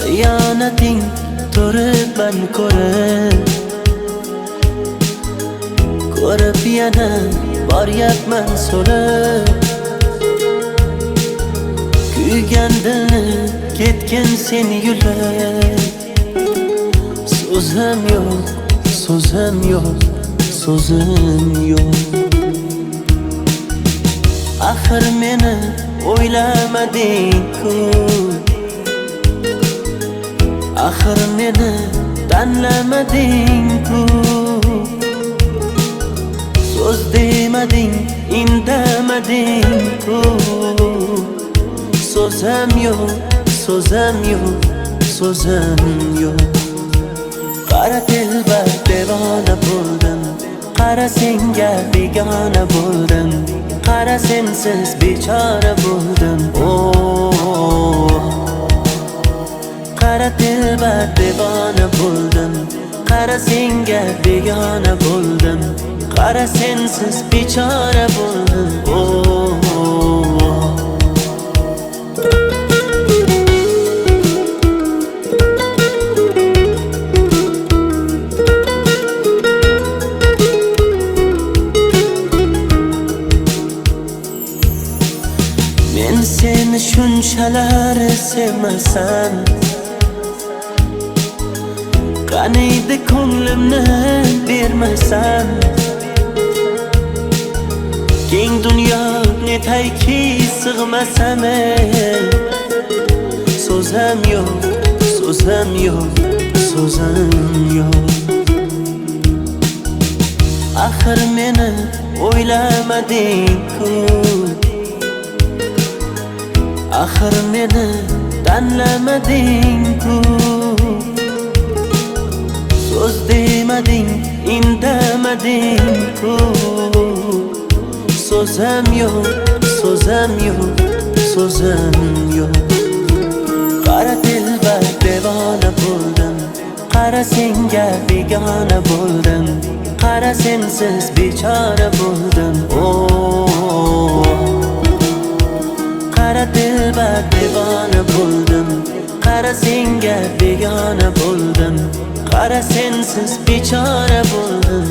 Xiyonating turibman ko'rib yana boryapman so'rib. Kuygan dilni ketgan sen yulib. So'zim yo'q, so'zim yo'q, so'zim yo'q. Axir meni o'ylamading-ku, axir meni tanlamading-ku. So'z demading, indamading-ku. So'zim yo'q, so'zim yo'q, so'zim yo'q. Qara dilbar devona bo'ldim, qara senga begona bo'ldim, qara sensiz bechora bo'ldim. Qara dilbar devona bo'ldim, qara senga begona bo'ldim, qara sensiz bechora bo'ldim. Men seni shunchalar sevmasam, qaniydi ko'nglimni bermasam. Keng dunyo netayki sig'masam, so'zim yo'q, so'zim yo'q, so'zim yo'q. Axir meni o'ylamading-ku, axir meni tanlamading-ku. So'z demading, indamading-ku. So'zim yo'q, so'zim yo'q, so'zim yo'q. Qara dilbar devona bo'ldim, qara senga begona bo'ldim, qara sensiz bechora bo'ldim. Qara dilbar devona bo'ldim, qara senga begona bo'ldim, qara sensiz bechora bo'ldim.